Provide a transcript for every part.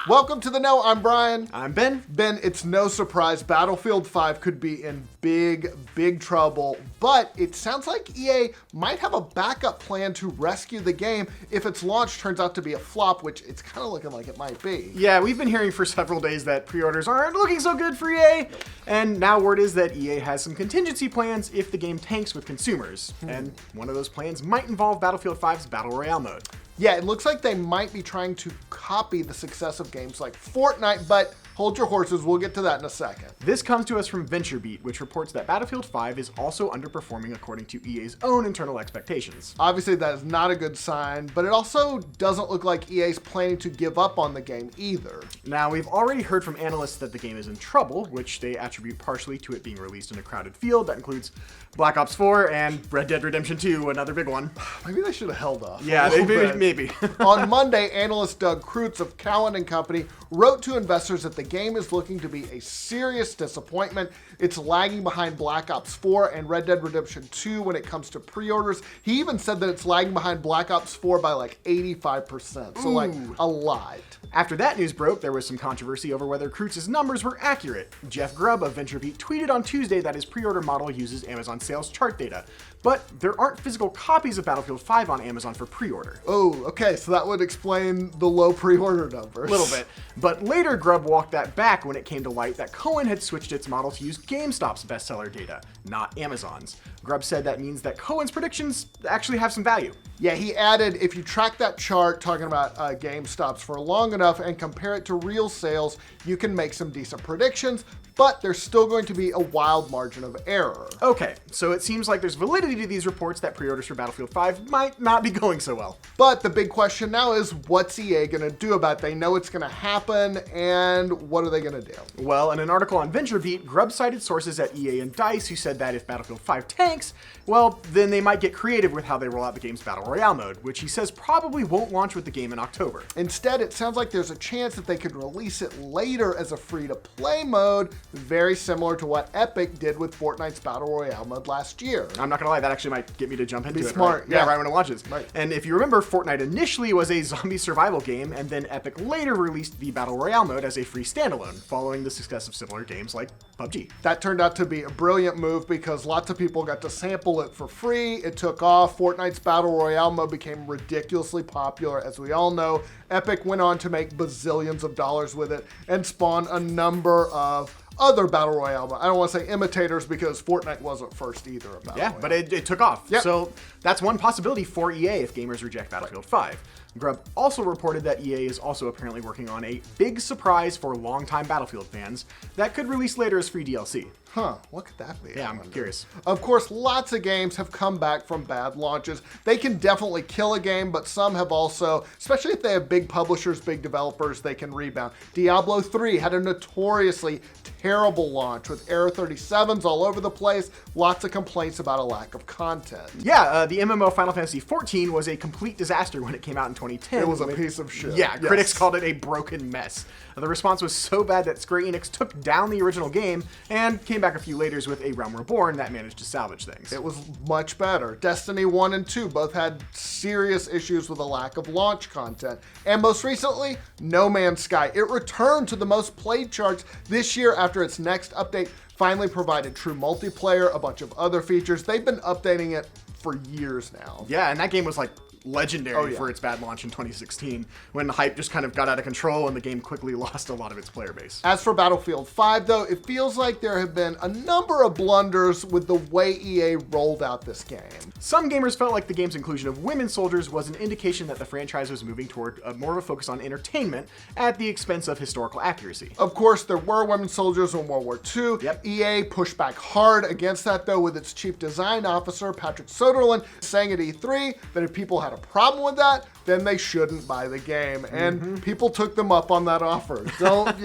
Welcome to The Know. I'm Brian. I'm Ben. Ben, it's no surprise Battlefield 5 could be in big trouble, but it sounds like EA might have a backup plan to rescue the game if its launch turns out to be a flop, which it's kind of looking like it might be. Yeah, we've been hearing for several days that pre-orders aren't looking so good for EA, and now word is that EA has some contingency plans if the game tanks with consumers, and one of those plans might involve Battlefield 5's Battle Royale mode. Yeah, it looks like they might be trying to copy the success of games like Fortnite, but hold your horses, we'll get to that in a second. This comes to us from VentureBeat, which reports that Battlefield 5 is also underperforming according to EA's own internal expectations. Obviously, that is not a good sign, but it also doesn't look like EA's planning to give up on the game either. Now, we've already heard from analysts that the game is in trouble, which they attribute partially to it being released in a crowded field that includes Black Ops 4 and Red Dead Redemption 2, another big one. Maybe they should have held off. Yeah, maybe. On Monday, analyst Doug Kreutz of Cowen and Company wrote to investors that the game is looking to be a serious disappointment. It's lagging behind Black Ops 4 and Red Dead Redemption 2 when it comes to pre-orders. He even said that it's lagging behind Black Ops 4 by like 85%, so like a lot. After that news broke, there was some controversy over whether Kreutz's numbers were accurate. Jeff Grubb of VentureBeat tweeted on Tuesday that his pre-order model uses Amazon sales chart data, but there aren't physical copies of Battlefield 5 on Amazon for pre-order. Oh, okay, so that would explain the low pre-order numbers. A little bit. But later, Grubb walked that back when it came to light that Cohen had switched its model to use GameStop's bestseller data, not Amazon's. Grubb said that means that Cohen's predictions actually have some value. Yeah, he added, if you track that chart talking about GameStop's for long enough and compare it to real sales, you can make some decent predictions, but there's still going to be a wild margin of error. Okay, so it seems like there's validity to these reports that pre-orders for Battlefield 5 might not be going so well. But the big question now is, what's EA going to do about it? They know it's going to happen, and what are they going to do? Well, in an article on VentureBeat, Grubb cited sources at EA and DICE who said that if Battlefield 5 tanks, well, then they might get creative with how they roll out the game's Battle Royale mode, which he says probably won't launch with the game in October. Instead, it sounds like there's a chance that they could release it later as a free-to-play mode, very similar to what Epic did with Fortnite's Battle Royale mode last year. I'm not gonna lie, that actually might get me to jump into it. Smart, right? Yeah, right when it launches. Right. And if you remember, Fortnite initially was a zombie survival game, and then Epic later released the Battle Royale mode as a free standalone, following the success of similar games like PUBG. That turned out to be a brilliant move because lots of people got to sample it for free. It took off. Fortnite's Battle Royale mode became ridiculously popular, as we all know. Epic went on to make bazillions of dollars with it and spawn a number of other Battle Royale. I don't want to say imitators because Fortnite wasn't first either. Yeah, but it took off. Yep. So that's one possibility for EA if gamers reject Battlefield 5. Grubb also reported that EA is also apparently working on a big surprise for longtime Battlefield fans that could release later as free DLC. Huh, what could that be? Yeah, I'm curious. Of course, lots of games have come back from bad launches. They can definitely kill a game, but some have also, especially if they have big publishers, big developers, they can rebound. Diablo 3 had a notoriously terrible launch with error 37s all over the place, lots of complaints about a lack of content. Yeah, the MMO Final Fantasy XIV was a complete disaster when it came out in 2010. It was a piece of shit. Yeah, yes. Critics called it a broken mess. The response was so bad that Square Enix took down the original game and came back a few later with A Realm Reborn that managed to salvage things. It was much better. Destiny 1 and 2 both had serious issues with a lack of launch content. And most recently, No Man's Sky. It returned to the most played charts this year after its next update finally provided true multiplayer, a bunch of other features. They've been updating it for years now. Yeah, and that game was like legendary yeah. for its bad launch in 2016 when the hype just kind of got out of control and the game quickly lost a lot of its player base. As for Battlefield 5 though, it feels like there have been a number of blunders with the way EA rolled out this game. Some gamers felt like the game's inclusion of women soldiers was an indication that the franchise was moving toward more of a focus on entertainment at the expense of historical accuracy. Of course, there were women soldiers in World War II. Yep. EA pushed back hard against that though, with its chief design officer, Patrick Soderlund, saying at E3 that if people had a problem with that, then they shouldn't buy the game. And people took them up on that offer. Don't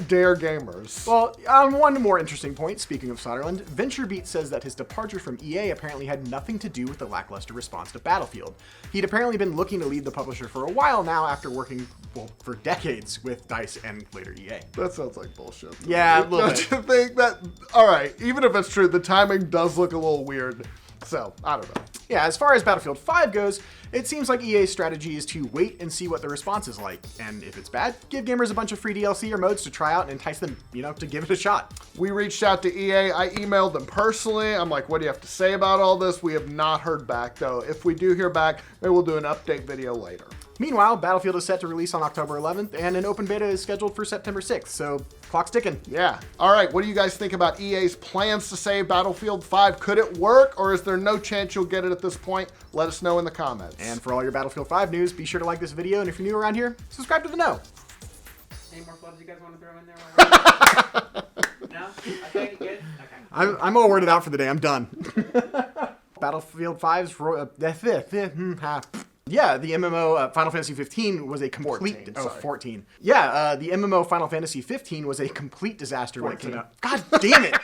dare gamers. Well, on one more interesting point, speaking of Soderlund, VentureBeat says that his departure from EA apparently had nothing to do with the lackluster response to Battlefield. He'd apparently been looking to lead the publisher for a while now after working, well, for decades with DICE and later EA. That sounds like bullshit. Yeah, a little bit. Don't you think that, all right, even if it's true, the timing does look a little weird. So, I don't know. Yeah, as far as Battlefield 5 goes, it seems like EA's strategy is to wait and see what the response is like. And if it's bad, give gamers a bunch of free DLC or modes to try out and entice them, to give it a shot. We reached out to EA. I emailed them personally. I'm like, what do you have to say about all this? We have not heard back, though. If we do hear back, maybe we'll do an update video later. Meanwhile, Battlefield is set to release on October 11th, and an open beta is scheduled for September 6th, so clock's ticking. Yeah. All right, what do you guys think about EA's plans to save Battlefield 5? Could it work, or is there no chance you'll get it at this point? Let us know in the comments. And for all your Battlefield 5 news, be sure to like this video, and if you're new around here, subscribe to the know. Any more flubs you guys want to throw in there? No? Okay, good? Okay. I'm all worded out for the day. I'm done. Battlefield 5's... Yeah, the MMO Final Fantasy 15 was a complete... 14. Yeah, the MMO Final Fantasy 15 was a complete disaster when it came out. God damn it!